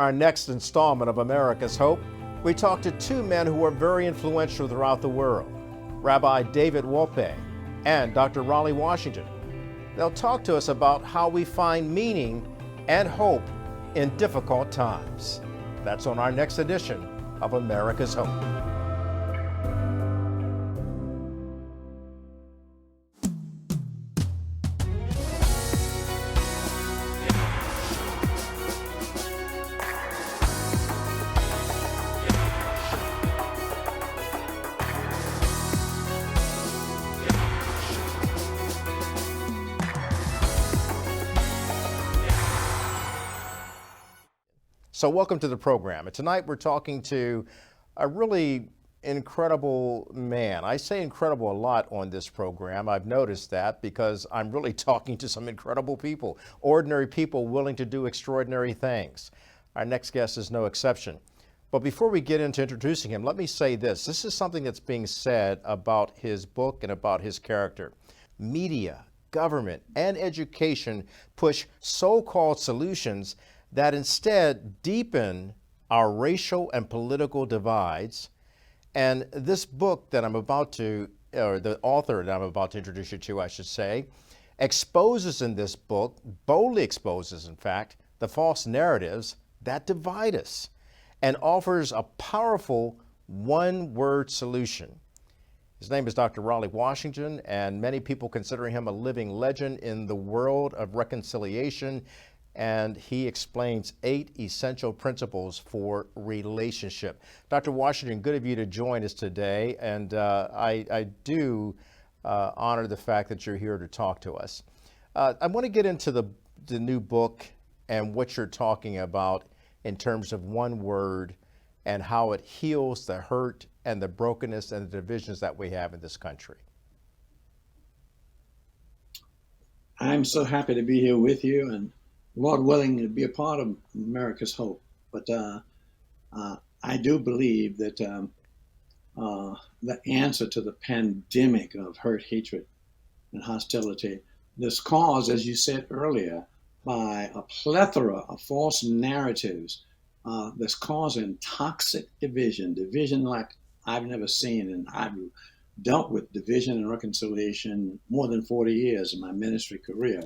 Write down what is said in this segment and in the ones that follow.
Our next installment of America's Hope, we talk to two men who were very influential throughout the world, Rabbi David Wolpe and Dr. Raleigh Washington. They'll talk to us about how we find meaning and hope in difficult times. That's on our next edition of America's Hope. So welcome to the program. And tonight we're talking to a really incredible man. I say incredible a lot on this program. I've noticed that because I'm really talking to some incredible people, ordinary people willing to do extraordinary things. Our next guest is no exception. But before we get into introducing him, let me say this. This is something that's being said about his book and about his character. Media, government, and education push so-called solutions that instead deepen our racial and political divides. And this book that I'm about to, or the author that I'm about to introduce you to, I should say, exposes in this book, boldly exposes, in fact, the false narratives that divide us and offers a powerful one-word solution. His name is Dr. Raleigh Washington, and many people consider him a living legend in the world of reconciliation. And he explains 8 essential principles for relationship. Dr. Washington, good of you to join us today, and I do honor the fact that you're here to talk to us. I want to get into the new book and what you're talking about in terms of one word and how it heals the hurt and the brokenness and the divisions that we have in this country. I'm so happy to be here with you, and Lord willing, to be a part of America's Hope. But I do believe that the answer to the pandemic of hurt, hatred, and hostility is caused, as you said earlier, by a plethora of false narratives that's causing toxic division like I've never seen. And I've dealt with division and reconciliation more than 40 years in my ministry career.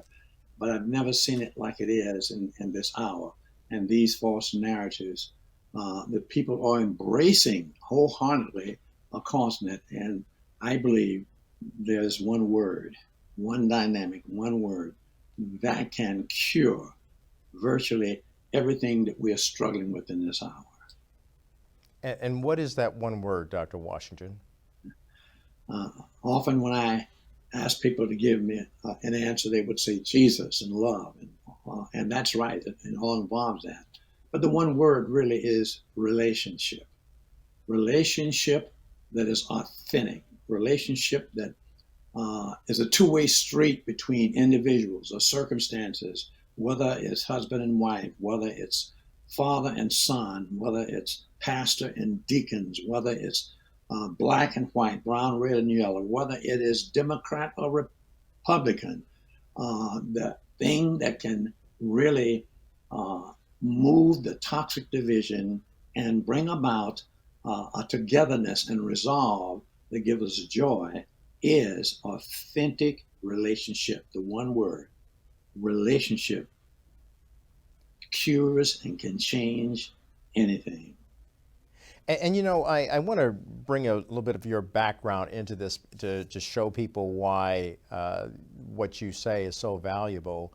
But I've never seen it like it is in this hour. And these false narratives that people are embracing wholeheartedly are causing it. And I believe there's one word, one dynamic, one word that can cure virtually everything that we are struggling with in this hour. And what is that one word, Dr. Washington? Often when I ask people to give me an answer, they would say Jesus and love, and that's right. It all involves that. But the one word really is relationship. Relationship that is authentic. Relationship that is a two-way street between individuals or circumstances, whether it's husband and wife, whether it's father and son, whether it's pastor and deacons, whether it's black and white, brown, red, and yellow, whether it is Democrat or Republican, the thing that can really move the toxic division and bring about a togetherness and resolve that gives us joy is authentic relationship. The one word, relationship, cures and can change anything. And you know, I want to bring a little bit of your background into this to show people why what you say is so valuable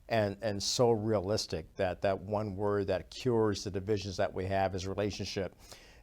and so realistic, that one word that cures the divisions that we have is relationship.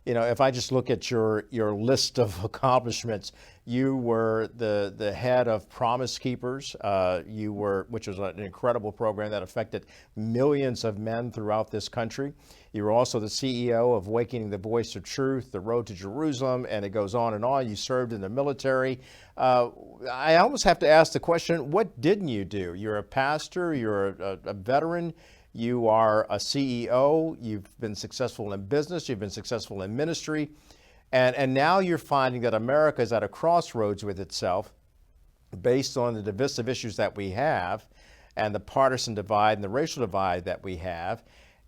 You know, if I just look at your list of accomplishments, you were the head of Promise Keepers, which was an incredible program that affected millions of men throughout this country. You were also the CEO of Awakening the Voice of Truth, The Road to Jerusalem, and it goes on and on. You served in the military. I almost have to ask the question, what didn't you do? You're a pastor, you're a veteran. You are a CEO, you've been successful in business, you've been successful in ministry, and now you're finding that America is at a crossroads with itself based on the divisive issues that we have and the partisan divide and the racial divide that we have.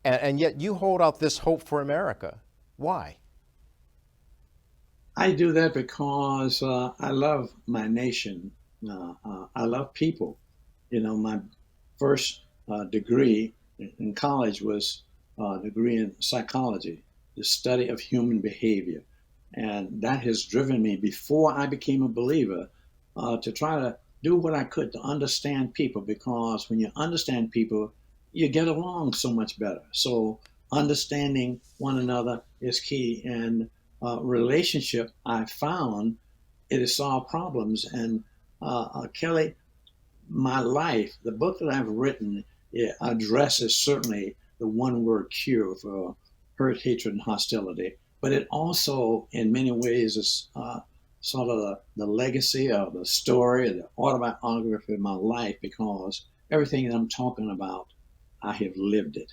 And yet you hold out this hope for America. Why? I do that because I love my nation. I love people. You know, my first degree in college was a degree in psychology, the study of human behavior. And that has driven me before I became a believer to try to do what I could to understand people, because when you understand people, you get along so much better. So understanding one another is key. And relationship, I found it has solved problems. And Kelly, my life, the book that I've written, it addresses certainly the one word cure for hurt, hatred, and hostility. But it also, in many ways, is sort of the legacy of the story, the autobiography of my life, because everything that I'm talking about, I have lived it.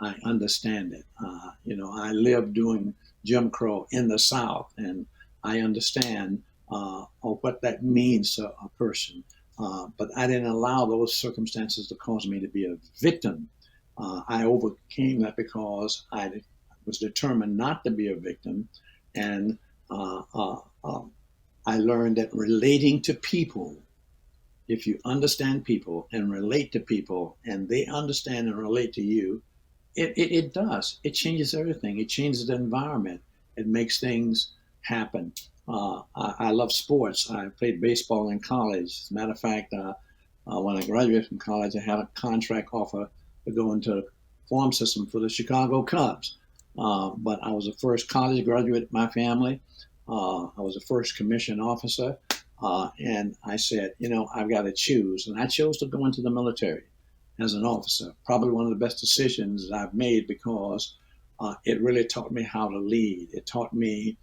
I understand it. I lived during Jim Crow in the South, and I understand what that means to a person. But I didn't allow those circumstances to cause me to be a victim. I overcame that because I was determined not to be a victim, and I learned that relating to people, if you understand people and relate to people, and they understand and relate to you, it does. It changes everything. It changes the environment. It makes things happen. I love sports. I played baseball in college. As a matter of fact, when I graduated from college, I had a contract offer to go into the farm system for the Chicago Cubs. But I was the first college graduate in my family. I was the first commissioned officer. And I said, I've got to choose. And I chose to go into the military as an officer. Probably one of the best decisions I've made, because it really taught me how to lead. It taught me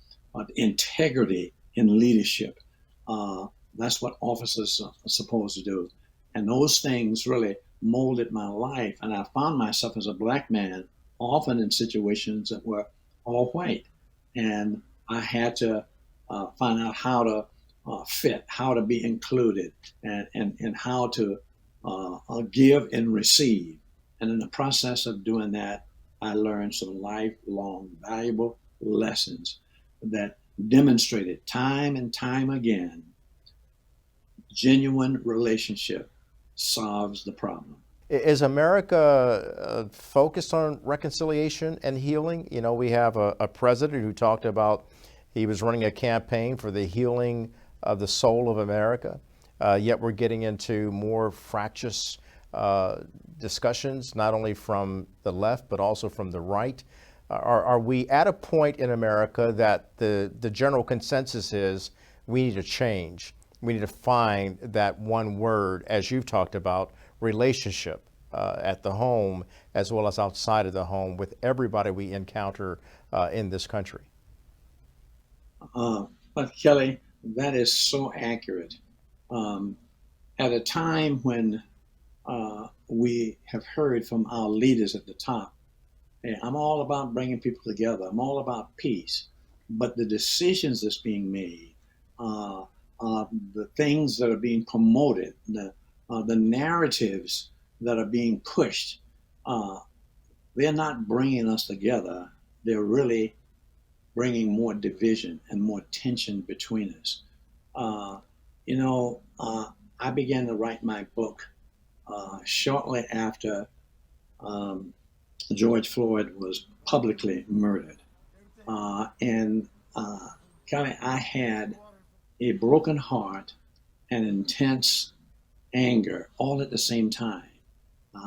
integrity in leadership. That's what officers are supposed to do. And those things really molded my life. And I found myself as a black man often in situations that were all white. And I had to find out how to fit, how to be included, and how to give and receive. And in the process of doing that, I learned some lifelong valuable lessons that demonstrated time and time again genuine relationship solves the problem. Is America focused on reconciliation and healing? We have a president who talked about he was running a campaign for the healing of the soul of America. Yet we're getting into more fractious discussions, not only from the left, but also from the right. Are we at a point in America that the general consensus is we need to change? We need to find that one word, as you've talked about, relationship at the home as well as outside of the home with everybody we encounter in this country? But Kelly, that is so accurate. At a time when we have heard from our leaders at the top, hey, I'm all about bringing people together. I'm all about peace. But the decisions that's being made, the things that are being promoted, the narratives that are being pushed, they're not bringing us together. They're really bringing more division and more tension between us. I began to write my book shortly after George Floyd was publicly murdered. And Kelly, I had a broken heart and intense anger all at the same time.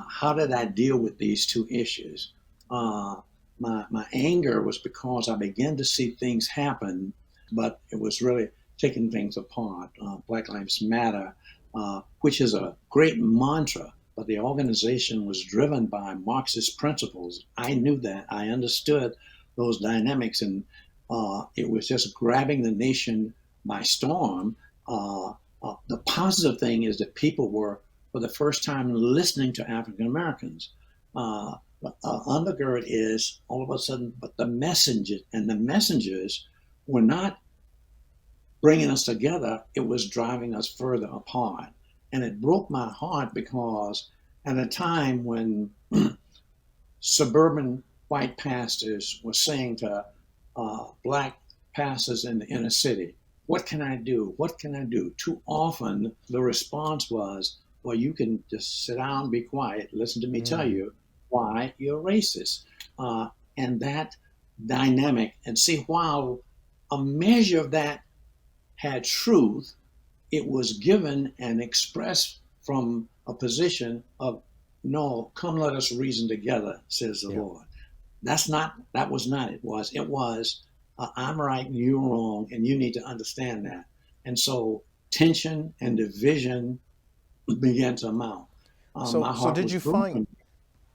How did I deal with these two issues? My anger was because I began to see things happen, but it was really taking things apart. Black Lives Matter, which is a great mantra, but the organization was driven by Marxist principles. I knew that. I understood those dynamics, and it was just grabbing the nation by storm. The positive thing is that people were, for the first time, listening to African Americans. Undergird is all of a sudden, but the messengers were not bringing us together. It was driving us further apart. And it broke my heart because at a time when suburban white pastors were saying to black pastors in the inner city, what can I do? What can I do? Too often the response was, well, you can just sit down, be quiet, listen to me tell Mm, you why you're racist. Uh, and that dynamic, and see, while a measure of that had truth, it was given and expressed from a position of, no, come let us reason together, says the yeah. Lord. That was not it was I'm right and you're wrong and you need to understand that. And so tension and division began to mount. So, My so heart did was you find, broken.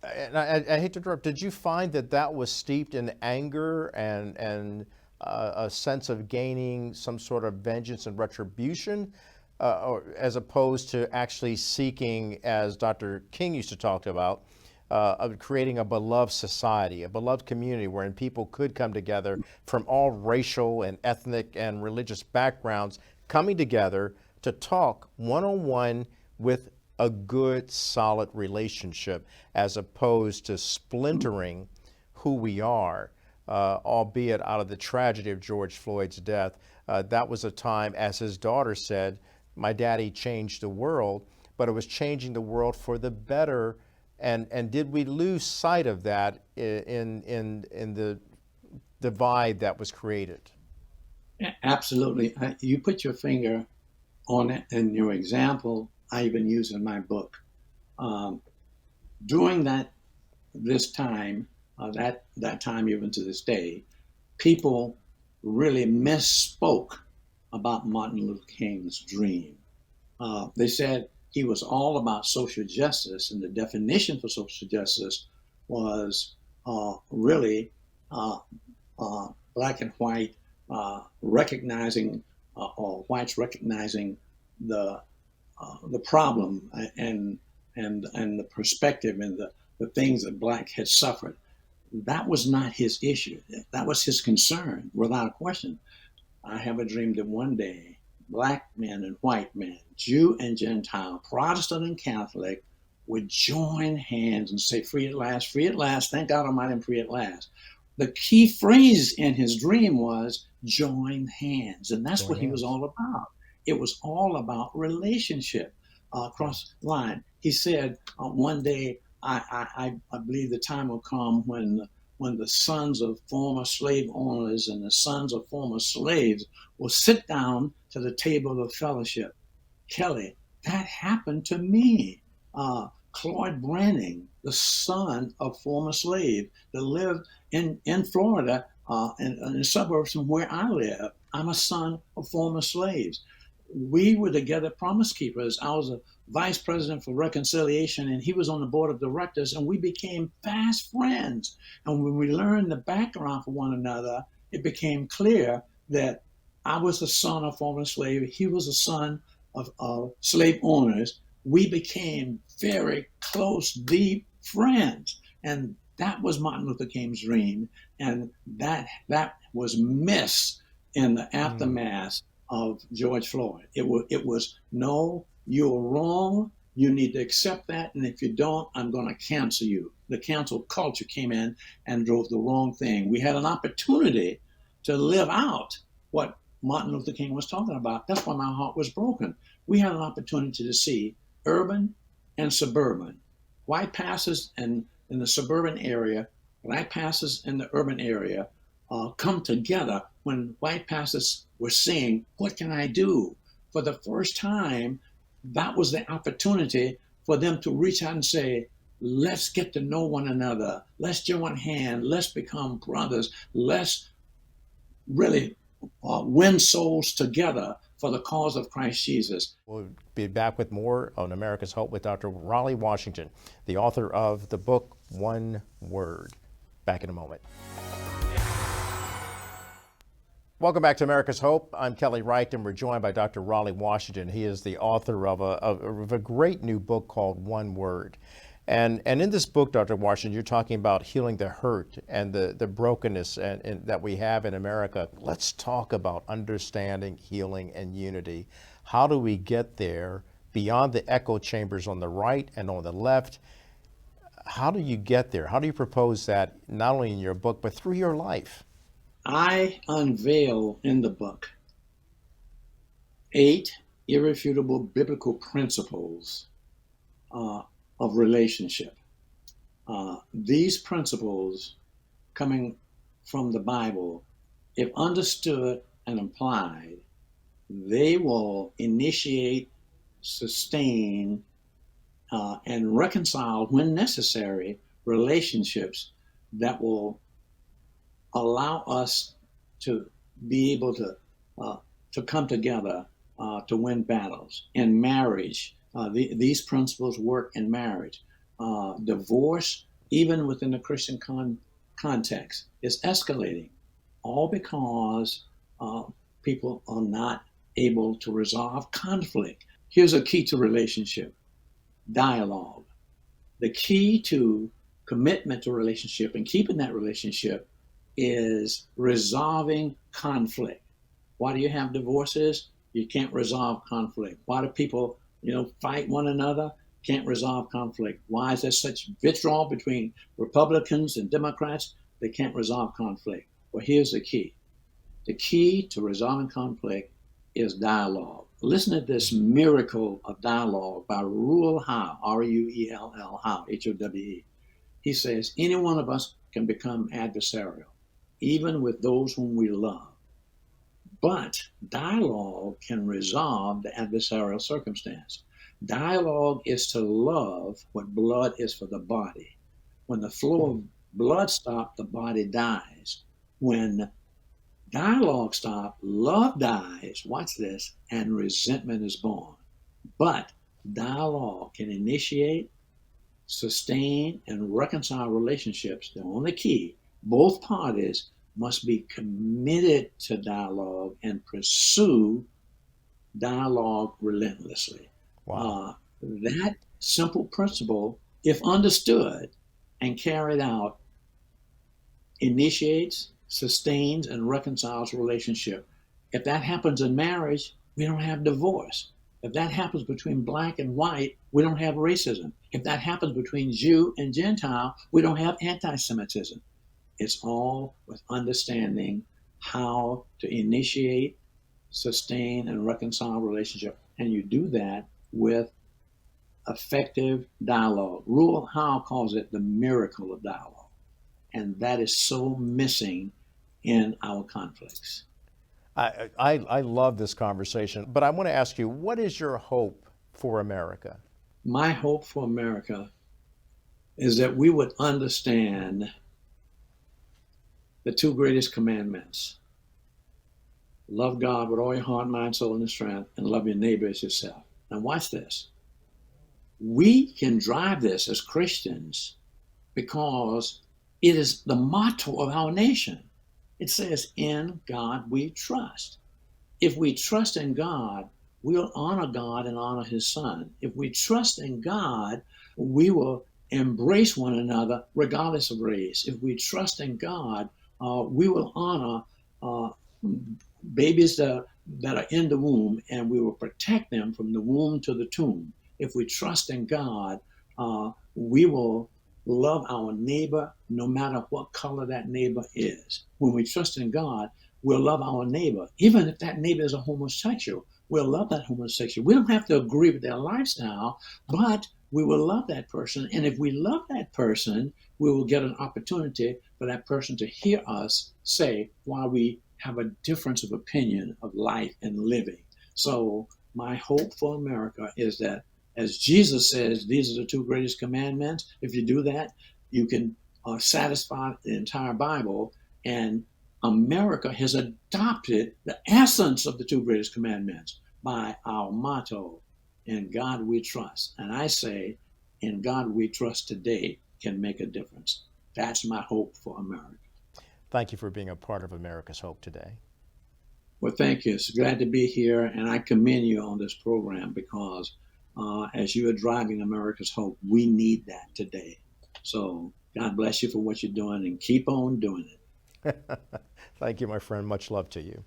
and I hate to interrupt, did you find that that was steeped in anger and a sense of gaining some sort of vengeance and retribution, or as opposed to actually seeking, as Dr. King used to talk about, of creating a beloved society, a beloved community wherein people could come together from all racial and ethnic and religious backgrounds, coming together to talk one-on-one with a good, solid relationship, as opposed to splintering who we are, albeit out of the tragedy of George Floyd's death. That was a time, as his daughter said, my daddy changed the world, but it was changing the world for the better. And did we lose sight of that in the divide that was created? Absolutely. You put your finger on it in your example I even use in my book. Um, During this time, that time even to this day, people really misspoke about Martin Luther King's dream. They said he was all about social justice, and the definition for social justice was really uh, black and white recognizing, or whites recognizing the the problem and the perspective and the things that black had suffered. That was not his issue. That was his concern, without a question. I have a dream that one day, black men and white men, Jew and Gentile, Protestant and Catholic, would join hands and say, free at last, thank God Almighty, I'm free at last. The key phrase in his dream was join hands. And that's Join what he was hands. all about. It was all about relationship Yeah. across the line. He said one day, I believe the time will come when the sons of former slave owners and the sons of former slaves will sit down to the table of fellowship. Kelly, that happened to me. Claude Branning, the son of former slave that lived in Florida, in the suburbs from where I live. I'm a son of former slaves. We were together promise keepers. I was a vice president for reconciliation, and he was on the board of directors, and we became fast friends. And when we learned the background for one another, it became clear that I was the son of former slave. He was a son of slave owners. We became very close, deep friends. And that was Martin Luther King's dream. And that was missed in the Mm. aftermath of George Floyd. It was no, you're wrong. You need to accept that. And if you don't, I'm going to cancel you. The cancel culture came in and drove the wrong thing. We had an opportunity to live out what Martin Luther King was talking about. That's why my heart was broken. We had an opportunity to see urban and suburban, white pastors in the suburban area, black pastors in the urban area come together when white pastors were saying, what can I do? For the first time, that was the opportunity for them to reach out and say, let's get to know one another. Let's join hands. Let's become brothers. Let's really win souls together for the cause of Christ Jesus. We'll be back with more on America's Hope with Dr. Raleigh Washington, the author of the book, One Word. Back in a moment. Welcome back to America's Hope. I'm Kelly Wright, and we're joined by Dr. Raleigh Washington. He is the author of a great new book called One Word. And in this book, Dr. Washington, you're talking about healing the hurt and the brokenness and that we have in America. Let's talk about understanding, healing, and unity. How do we get there beyond the echo chambers on the right and on the left? How do you get there? How do you propose that not only in your book, but through your life? I unveil in the book 8 irrefutable biblical principles uh, of relationship. These principles, coming from the Bible, if understood and applied, they will initiate, sustain, and reconcile, when necessary, relationships that will allow us to be able to come together to win battles. In marriage, these principles work in marriage. Divorce, even within the Christian context, is escalating, all because people are not able to resolve conflict. Here's a key to relationship: dialogue. The key to commitment to relationship and keeping that relationship is resolving conflict. Why do you have divorces? You can't resolve conflict. Why do people, fight one another? Can't resolve conflict. Why is there such vitriol between Republicans and Democrats? They can't resolve conflict. Well, here's the key. The key to resolving conflict is dialogue. Listen to this miracle of dialogue by Reuel Howe, Ruell, Howe, Howe. He says, any one of us can become adversarial, even with those whom we love. But dialogue can resolve the adversarial circumstance. Dialogue is to love what blood is for the body. When the flow of blood stops, the body dies. When dialogue stops, love dies, watch this, and resentment is born. But dialogue can initiate, sustain, and reconcile relationships. The only key, both parties must be committed to dialogue and pursue dialogue relentlessly. Wow. That simple principle, if understood and carried out, initiates, sustains, and reconciles relationship. If that happens in marriage, we don't have divorce. If that happens between black and white, we don't have racism. If that happens between Jew and Gentile, we don't have anti-Semitism. It's all with understanding how to initiate, sustain, and reconcile relationship. And you do that with effective dialogue. Reuel Howe calls it the miracle of dialogue. And that is so missing in our conflicts. I love this conversation, but I want to ask you, what is your hope for America? My hope for America is that we would understand the 2 greatest commandments: love God with all your heart, mind, soul, and strength, and love your neighbor as yourself. Now watch this. We can drive this as Christians because it is the motto of our nation. It says, in God we trust. If we trust in God, we'll honor God and honor his son. If we trust in God, we will embrace one another regardless of race. If we trust in God, we will honor babies that are in the womb, and we will protect them from the womb to the tomb. If we trust in God, we will love our neighbor no matter what color that neighbor is. When we trust in God, we'll love our neighbor. Even if that neighbor is a homosexual, we'll love that homosexual. We don't have to agree with their lifestyle, but we will love that person. And if we love that person, we will get an opportunity for that person to hear us say why we have a difference of opinion of life and living. So my hope for America is that, as Jesus says, these are the 2 greatest commandments. If you do that, you can satisfy the entire Bible. And America has adopted the essence of the 2 greatest commandments by our motto, in God we trust. And I say, in God we trust today can make a difference. That's my hope for America. Thank you for being a part of America's Hope today. Well, thank you. It's glad to be here. And I commend you on this program because as you are driving America's Hope, we need that today. So God bless you for what you're doing, and keep on doing it. Thank you, my friend. Much love to you.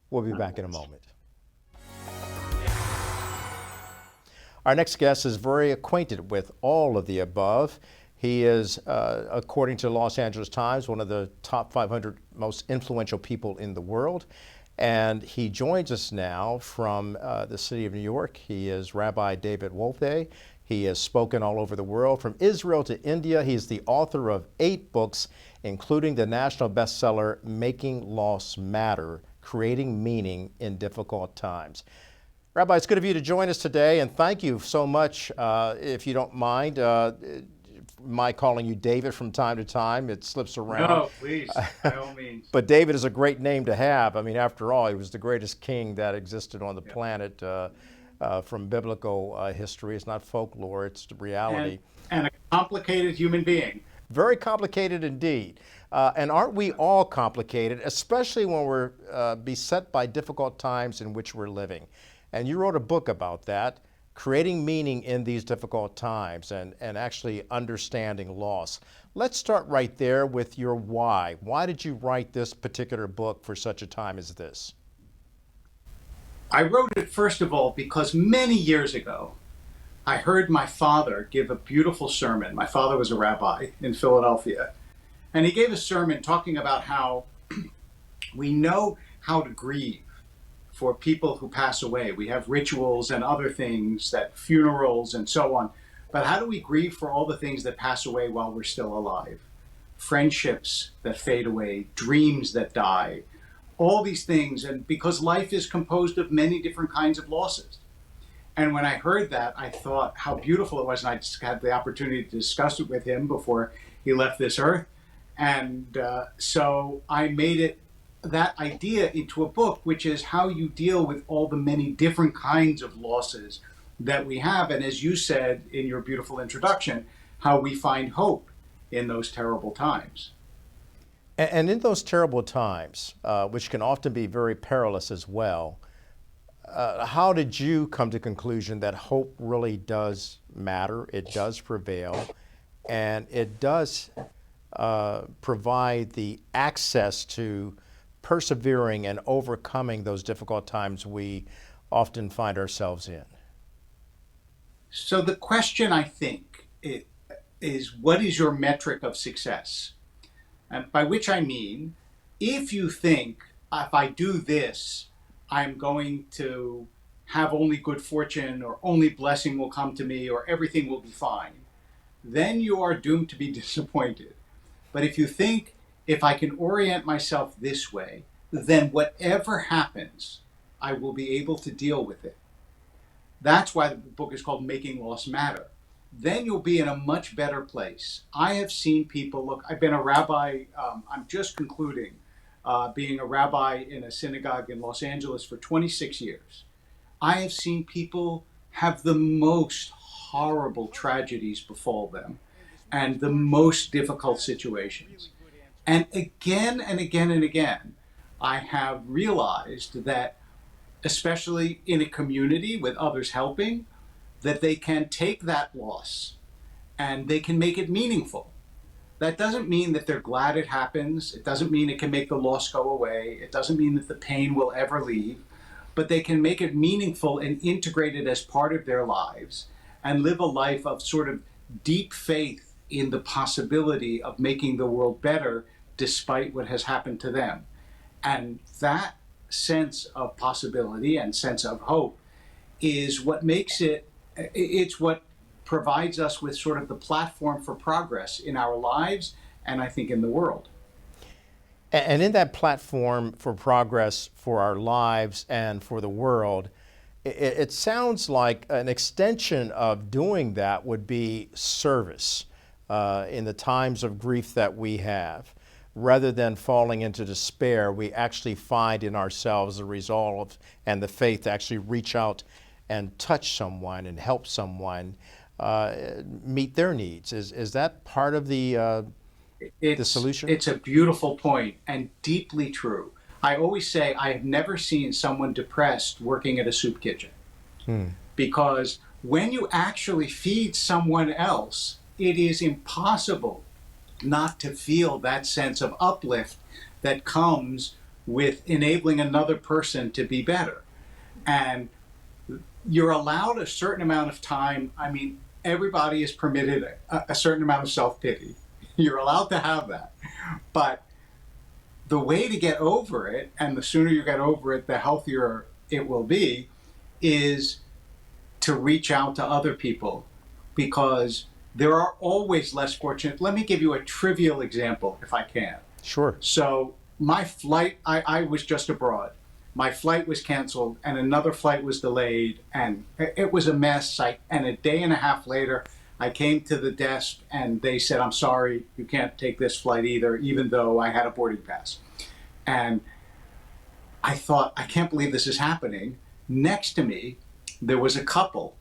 We'll be back in a moment. Our next guest is very acquainted with all of the above. He is, according to the Los Angeles Times, one of the top 500 most influential people in the world. And he joins us now from the city of New York. He is Rabbi David Wolpe. He has spoken all over the world, from Israel to India. He's the author of 8 books, including the national bestseller, Making Loss Matter, Creating Meaning in Difficult Times. Rabbi, it's good of you to join us today, and thank you so much, if you don't mind, my calling you David from time to time. It slips around. No, please, by all means. But David is a great name to have. I mean, after all, he was the greatest king that existed on the planet from biblical history. It's not folklore, it's reality. And a complicated human being. Very complicated indeed. And aren't we all complicated, especially when we're beset by difficult times in which we're living? And you wrote a book about that, creating meaning in these difficult times and actually understanding loss. Let's start right there with your why. Why did you write this particular book for such a time as this? I wrote it, first of all, because many years ago, I heard my father give a beautiful sermon. My father was a rabbi in Philadelphia, and he gave a sermon talking about how we know how to grieve for people who pass away. We have rituals and other things, that funerals and so on. But how do we grieve for all the things that pass away while we're still alive? Friendships that fade away, dreams that die, all these things. And because life is composed of many different kinds of losses. And when I heard that, I thought how beautiful it was. And I just had the opportunity to discuss it with him before he left this earth. And so I made that idea into a book, which is how you deal with all the many different kinds of losses that we have. And as you said in your beautiful introduction, how we find hope in those terrible times. And in those terrible times, which can often be very perilous as well, how did you come to the conclusion that hope really does matter, it does prevail, and it does provide the access to persevering and overcoming those difficult times we often find ourselves in? So the question, I think, is what is your metric of success? And by which I mean, if you think, if I do this, I'm going to have only good fortune, or only blessing will come to me, or everything will be fine, then you are doomed to be disappointed. But if you think, if I can orient myself this way, then whatever happens, I will be able to deal with it. That's why the book is called Making Loss Matter. Then you'll be in a much better place. I have seen people, look, I've been a rabbi, I'm just concluding being a rabbi in a synagogue in Los Angeles for 26 years. I have seen people have the most horrible tragedies befall them and the most difficult situations. And again and again and again, I have realized that, especially in a community with others helping, that they can take that loss and they can make it meaningful. That doesn't mean that they're glad it happens. It doesn't mean it can make the loss go away. It doesn't mean that the pain will ever leave. But they can make it meaningful and integrate it as part of their lives and live a life of sort of deep faith in the possibility of making the world better despite what has happened to them. And that sense of possibility and sense of hope is what makes it's what provides us with sort of the platform for progress in our lives and I think in the world. And in that platform for progress for our lives and for the world, it sounds like an extension of doing that would be service in the times of grief that we have. Rather than falling into despair, we actually find in ourselves the resolve and the faith to actually reach out and touch someone and help someone meet their needs. Is that part of the solution? It's a beautiful point and deeply true. I always say I have never seen someone depressed working at a soup kitchen. Because when you actually feed someone else, it is impossible not to feel that sense of uplift that comes with enabling another person to be better. And you're allowed a certain amount of time. I mean, everybody is permitted a certain amount of self-pity. You're allowed to have that. But the way to get over it, and the sooner you get over it, the healthier it will be, is to reach out to other people, because there are always less fortunate. Let me give you a trivial example, if I can. Sure. So my flight, I was just abroad. My flight was canceled and another flight was delayed, and it was a mess. And a day and a half later, I came to the desk and they said, I'm sorry, you can't take this flight either, even though I had a boarding pass. And I thought, I can't believe this is happening. Next to me, there was a couple,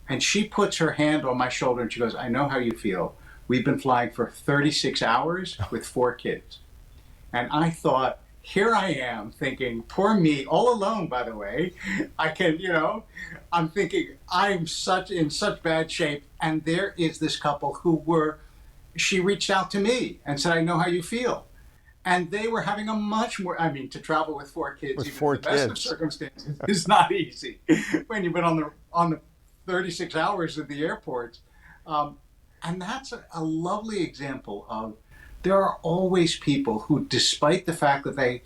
and she puts her hand on my shoulder and she goes, I know how you feel. We've been flying for 36 hours with 4 kids. And I thought, here I am thinking, poor me, all alone, by the way. I can, I'm thinking I'm in such bad shape. And there is this couple she reached out to me and said, I know how you feel. And they were having a much more, to travel with 4 kids, With even 4 in the best of kids. circumstances, is not easy when you've been on the 36 hours at the airport. And that's a lovely example of, there are always people who, despite the fact that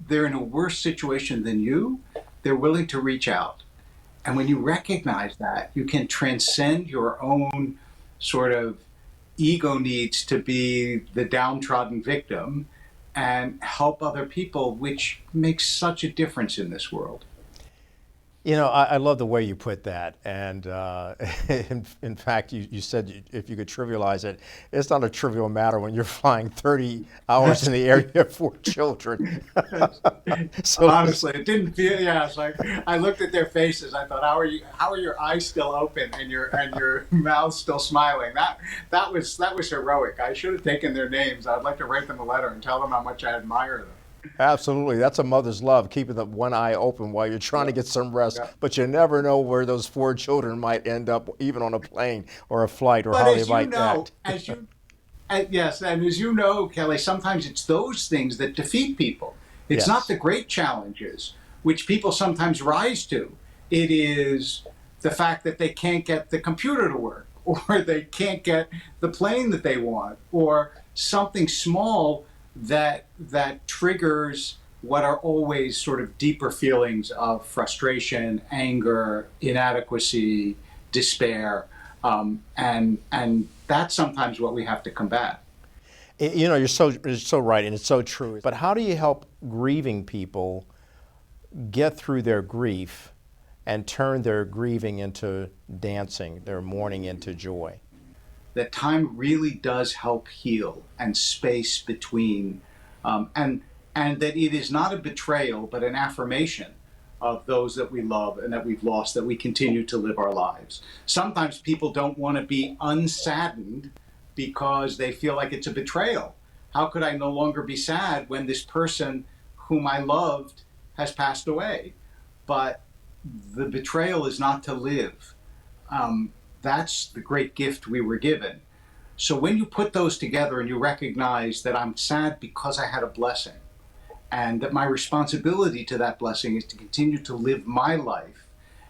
they're in a worse situation than you, they're willing to reach out. And when you recognize that, you can transcend your own sort of ego needs to be the downtrodden victim and help other people, which makes such a difference in this world. I love the way you put that. And in fact, you said if you could trivialize it, it's not a trivial matter when you're flying 30 hours in the air, you have 4 children. So honestly, it didn't feel, it's like, I looked at their faces. I thought, how are your eyes still open and your mouth still smiling? That was heroic. I should have taken their names. I'd like to write them a letter and tell them how much I admire them. Absolutely. That's a mother's love, keeping the one eye open while you're trying to get some rest. Yeah. But you never know where those 4 children might end up, even on a plane or a flight, or But how as they might you know, act. yes, and as you know, Kelly, sometimes it's those things that defeat people. It's Yes. not the great challenges, which people sometimes rise to. It is the fact that they can't get the computer to work, or they can't get the plane that they want, or something small that triggers what are always sort of deeper feelings of frustration, anger, inadequacy, despair, and that's sometimes what we have to combat. You're so right, and it's so true. But how do you help grieving people get through their grief and turn their grieving into dancing, their mourning into joy? That time really does help heal, and space between, and that it is not a betrayal, but an affirmation of those that we love and that we've lost, that we continue to live our lives. Sometimes people don't want to be unsaddened because they feel like it's a betrayal. How could I no longer be sad when this person whom I loved has passed away? But the betrayal is not to live. That's the great gift we were given. So when you put those together and you recognize that I'm sad because I had a blessing, and that my responsibility to that blessing is to continue to live my life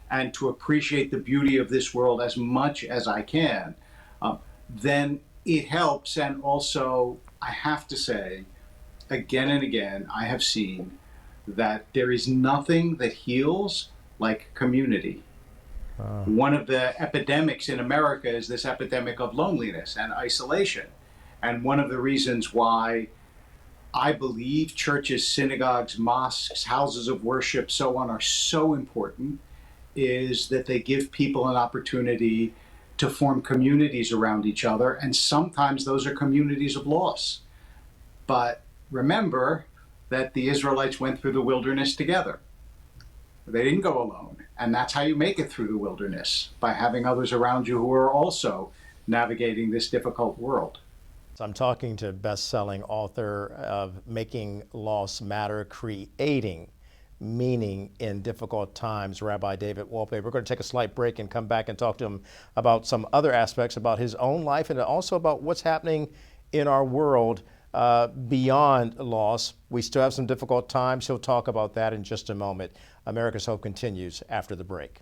and to appreciate the beauty of this world as much as I can, then it helps. And also, I have to say, again and again, I have seen that there is nothing that heals like community. One of the epidemics in America is this epidemic of loneliness and isolation. And one of the reasons why I believe churches, synagogues, mosques, houses of worship, so on, are so important is that they give people an opportunity to form communities around each other. And sometimes those are communities of loss. But remember that the Israelites went through the wilderness together. They didn't go alone. And that's how you make it through the wilderness, by having others around you who are also navigating this difficult world. I'm talking to best-selling author of Making Loss Matter, Creating Meaning in Difficult Times, Rabbi David Wolpe. We're going to take a slight break and come back and talk to him about some other aspects about his own life, and also about what's happening in our world beyond loss. We still have some difficult times. He'll talk about that in just a moment. America's Hope continues after the break.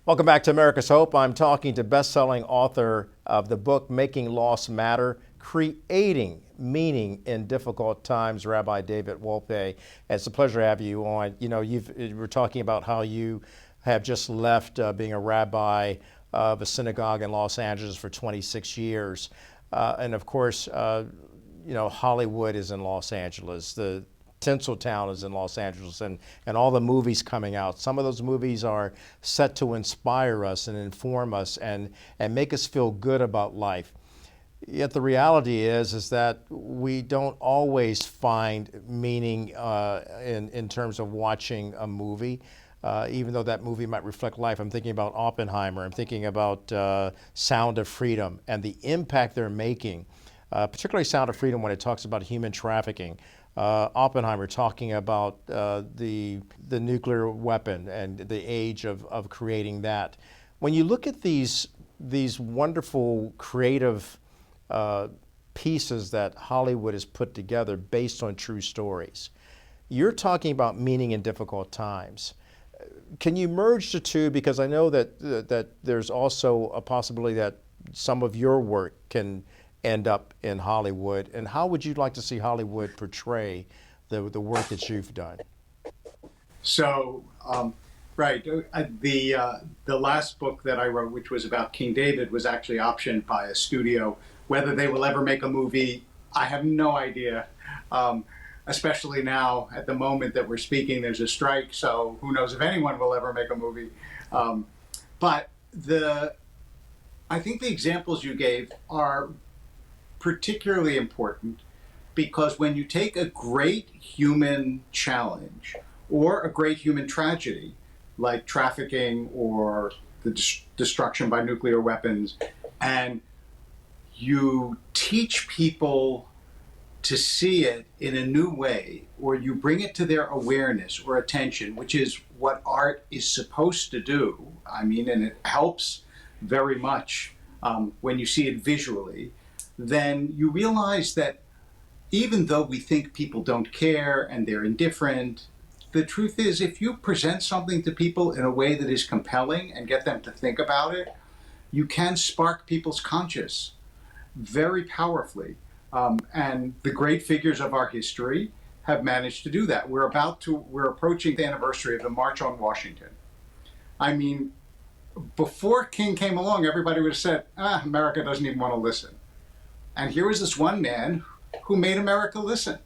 Welcome back to America's Hope. I'm talking to best-selling author of the book Making Loss Matter, Creating Meaning in Difficult Times, Rabbi David Wolpe. It's a pleasure to have you on. You know, we're talking about how you have just left being a rabbi of a synagogue in Los Angeles for 26 years. And of course, you know, Hollywood is in Los Angeles. The Tinseltown is in Los Angeles, and all the movies coming out. Some of those movies are set to inspire us and inform us and make us feel good about life. Yet the reality is that we don't always find meaning in terms of watching a movie. Even though that movie might reflect life. I'm thinking about Oppenheimer. I'm thinking about Sound of Freedom and the impact they're making, particularly Sound of Freedom when it talks about human trafficking. Oppenheimer talking about the nuclear weapon and the age of creating that. When you look at these wonderful creative pieces that Hollywood has put together based on true stories, you're talking about meaning in difficult times. Can you merge the two? Because I know that there's also a possibility that some of your work can end up in Hollywood. And how would you like to see Hollywood portray the work that you've done? So, right, the last book that I wrote, which was about King David, was actually optioned by a studio. Whether they will ever make a movie, I have no idea. Especially now, at the moment that we're speaking, there's a strike, so who knows if anyone will ever make a movie. But I think the examples you gave are particularly important because when you take a great human challenge or a great human tragedy, like trafficking or the destruction by nuclear weapons, and you teach people to see it in a new way, or you bring it to their awareness or attention, which is what art is supposed to do. I mean, and it helps very much when you see it visually, then you realize that even though we think people don't care and they're indifferent, the truth is if you present something to people in a way that is compelling and get them to think about it, you can spark people's conscience very powerfully. And the great figures of our history have managed to do that. We're approaching the anniversary of the March on Washington. I mean, before King came along, everybody would have said, America doesn't even want to listen. And here was this one man who made America listen.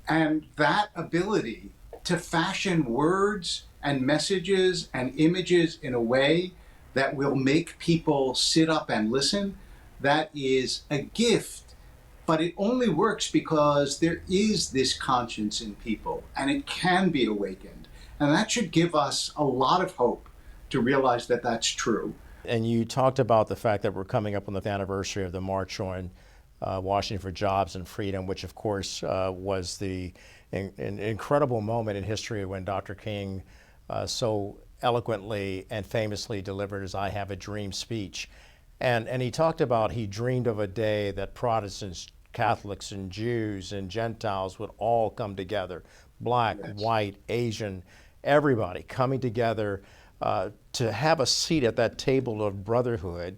And that ability to fashion words and messages and images in a way that will make people sit up and listen, that is a gift. But it only works because there is this conscience in people and it can be awakened. And that should give us a lot of hope to realize that that's true. And you talked about the fact that we're coming up on the anniversary of the March on Washington for Jobs and Freedom, which of course was the an incredible moment in history when Dr. King so eloquently and famously delivered his I Have a Dream speech. And he talked about he dreamed of a day that Protestants, Catholics, and Jews and Gentiles would all come together, black, Yes. white, Asian, everybody coming together to have a seat at that table of brotherhood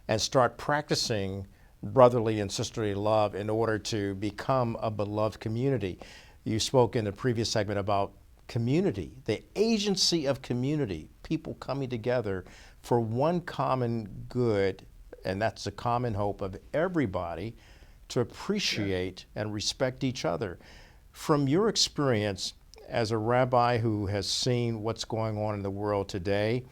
and start practicing brotherly and sisterly love in order to become a beloved community. You spoke in the previous segment about community, the agency of community, people coming together for one common good, and that's the common hope of everybody to appreciate and respect each other. From your experience as a rabbi who has seen what's going on in the world today,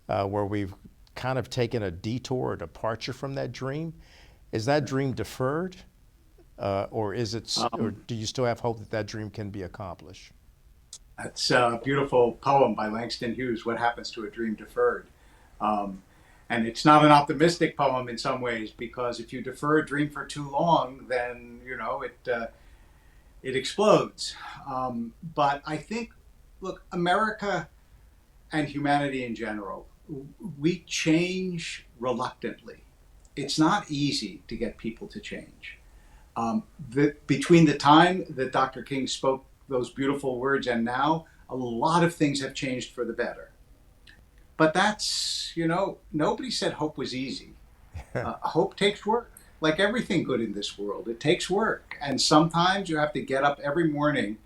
where we've kind of taken a detour, a departure from that dream, is that dream deferred, or do you still have hope that that dream can be accomplished? That's a beautiful poem by Langston Hughes, What Happens to a Dream Deferred. And it's not an optimistic poem in some ways, because if you defer a dream for too long, then, you know, it explodes. But I think, look, America and humanity in general, we change reluctantly. It's not easy to get people to change. Between the time that Dr. King spoke those beautiful words and now, a lot of things have changed for the better. But that's, nobody said hope was easy. Hope takes work. Like everything good in this world, it takes work. And sometimes you have to get up every morning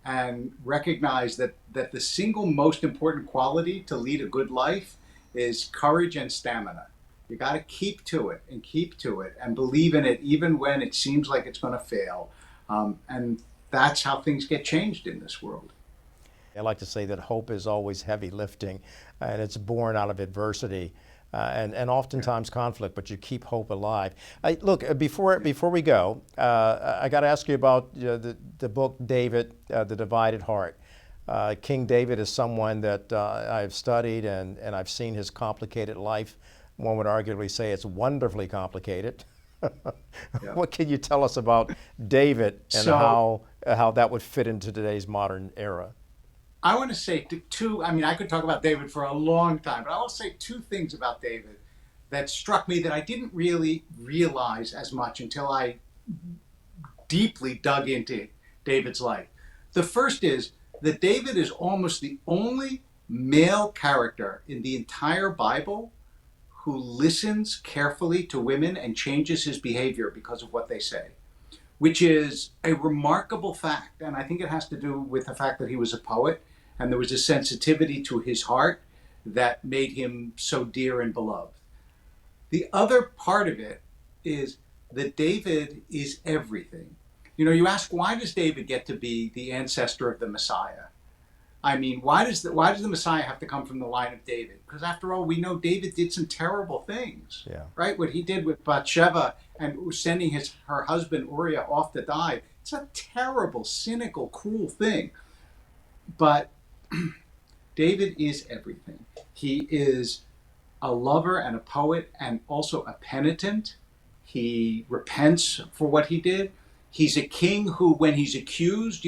and recognize that the single most important quality to lead a good life is courage and stamina. You got to keep to it and keep to it and believe in it, even when it seems like it's going to fail. And that's how things get changed in this world. I like to say that hope is always heavy lifting, and it's born out of adversity. And oftentimes conflict, but you keep hope alive. Look, before we go, I got to ask you about the book David, The Divided Heart. King David is someone that I've studied and I've seen his complicated life. One would arguably say it's wonderfully complicated. Yeah. What can you tell us about David and So, how that would fit into today's modern era? I want to say two. I mean, I could talk about David for a long time, but I will say two things about David that struck me that I didn't really realize as much until I deeply dug into David's life. The first is that David is almost the only male character in the entire Bible who listens carefully to women and changes his behavior because of what they say, which is a remarkable fact. And I think it has to do with the fact that he was a poet and there was a sensitivity to his heart that made him so dear and beloved. The other part of it is that David is everything. You ask, why does David get to be the ancestor of the Messiah? I mean, why does the Messiah have to come from the line of David? Because after all, we know David did some terrible things, Yeah. right? What he did with Bathsheba and sending her husband Uriah off to die. It's a terrible, cynical, cruel thing. But David is everything. He is a lover and a poet and also a penitent. He repents for what he did. He's a king who, when he's accused,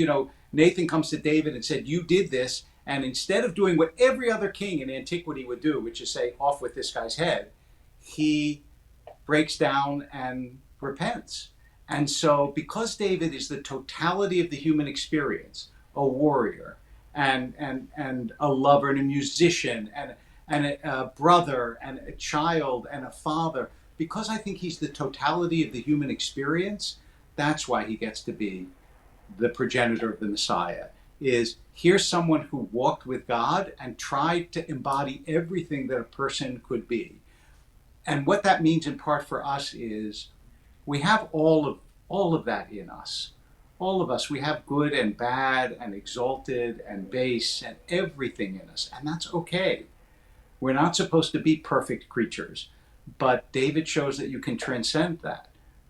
Nathan comes to David and said, "You did this." And instead of doing what every other king in antiquity would do, which is say, "Off with this guy's head," he breaks down and repents. And so, because David is the totality of the human experience, a warrior and a lover and a musician and a brother and a child and a father, because I think he's the totality of the human experience, that's why he gets to be the progenitor of the Messiah. Is here's someone who walked with God and tried to embody everything that a person could be. And what that means in part for us is we have all of that in us. All of us, we have good and bad and exalted and base and everything in us, and that's okay. We're not supposed to be perfect creatures, but David shows that you can transcend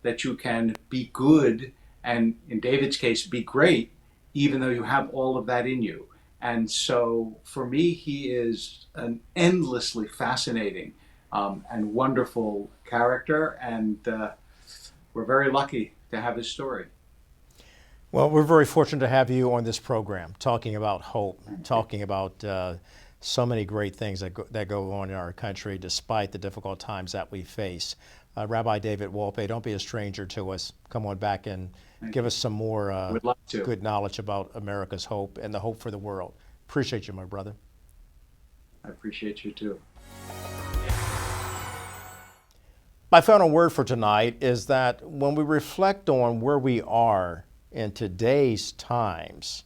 that you can be good, and in David's case, be great, even though you have all of that in you. And so for me, he is an endlessly fascinating and wonderful character, and we're very lucky to have his story. Well, we're very fortunate to have you on this program talking about hope, talking about so many great things that go on in our country despite the difficult times that we face. Rabbi David Wolpe, don't be a stranger to us. Come on back and give us some more Would love to. good knowledge about America's hope and the hope for the world. Appreciate you, my brother. I appreciate you too. My final word for tonight is that when we reflect on where we are in today's times,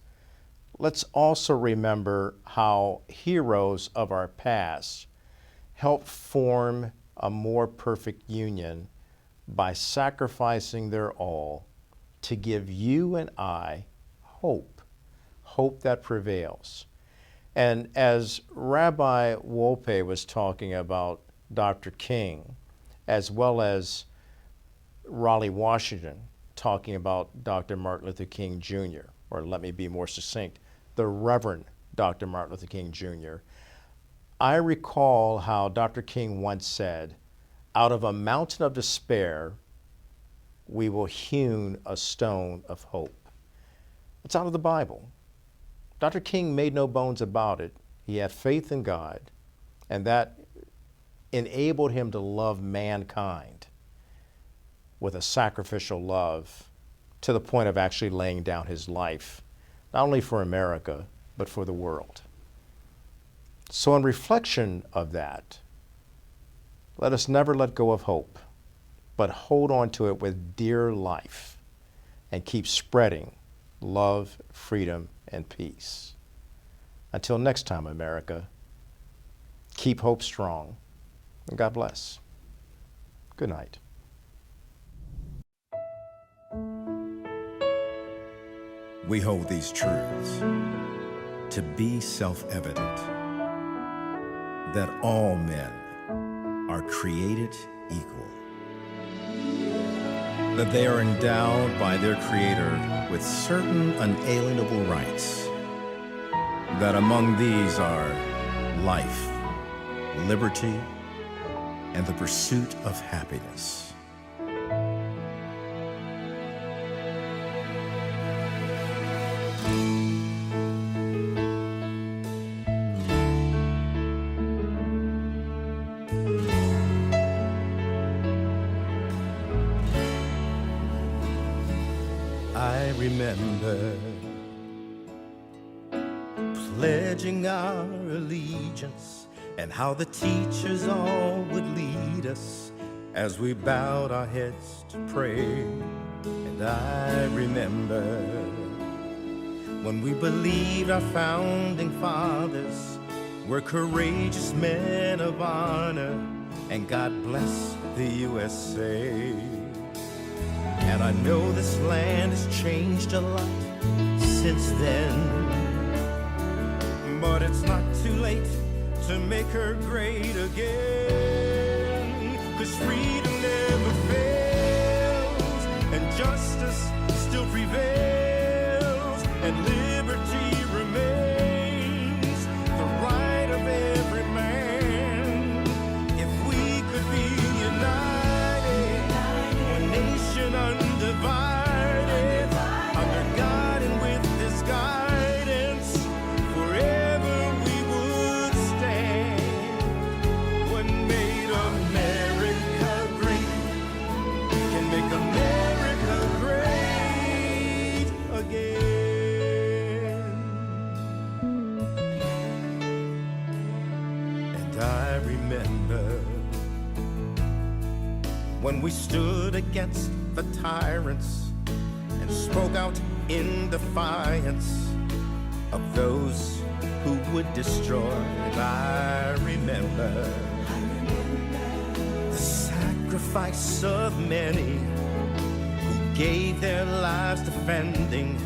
let's also remember how heroes of our past helped form a more perfect union by sacrificing their all to give you and I hope, hope that prevails. And as Rabbi Wolpe was talking about Dr. King, as well as Raleigh, Washington, talking about Dr. Martin Luther King Jr., or let me be more succinct, the Reverend Dr. Martin Luther King Jr., I recall how Dr. King once said, "Out of a mountain of despair, we will hewn a stone of hope." It's out of the Bible. Dr. King made no bones about it. He had faith in God, and that enabled him to love mankind with a sacrificial love to the point of actually laying down his life, not only for America, but for the world. So in reflection of that, let us never let go of hope, but hold on to it with dear life and keep spreading love, freedom, and peace. Until next time, America, keep hope strong, and God bless. Good night. We hold these truths to be self-evident, that all men are created equal, that they are endowed by their Creator with certain unalienable rights, that among these are life, liberty, and the pursuit of happiness. I remember pledging our allegiance and how the teachers all would lead us as we bowed our heads to pray. And I remember when we believed our founding fathers were courageous men of honor, and God bless the USA. And I know this land has changed a lot since then, but it's not too late to make her great again. 'Cause freedom never fails, and justice still prevails, and liberty remains the right of every man. If we could be united, one nation undivided, under God and with His guidance, forever we would stand. What made America great can make America great again. And I remember when we stood against the tyrants and spoke out in defiance of those who would destroy. And I remember the sacrifice of many who gave their lives defending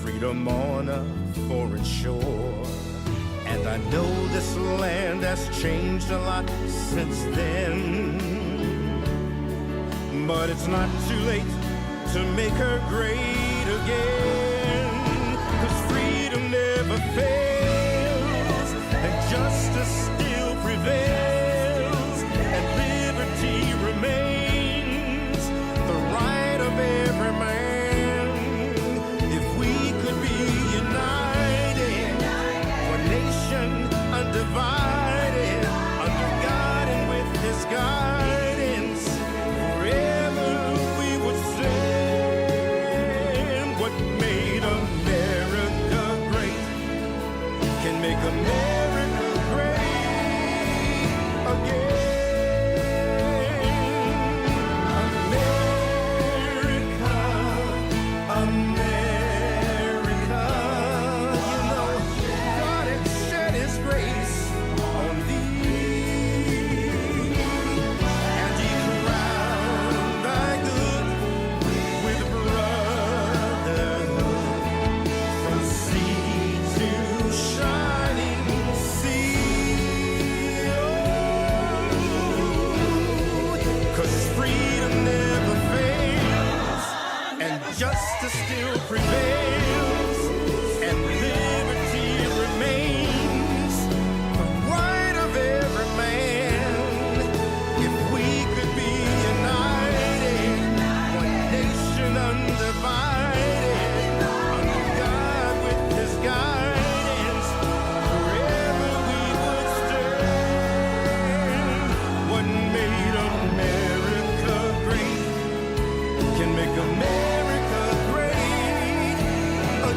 freedom on a foreign shore. And I know this land has changed a lot since then, but it's not too late to make her great again. 'Cause freedom never fails, and justice still prevails, and liberty remains the right of every man. If we could be united, one nation undivided, under God and with His guidance, forever we would stand. What made America great can make America great again. America, America, you know, God had shed His grace on thee, and He crowned thy good with brotherhood, from sea to shining sea. Oh, 'cause freedom never fails, and justice still prevails, and liberty remains the right of every man. If we could be united, one nation undivided, under God with His guidance, forever we would stand. What made America great can make America great again.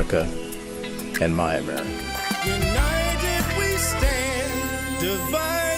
America and my America. United we stand, divided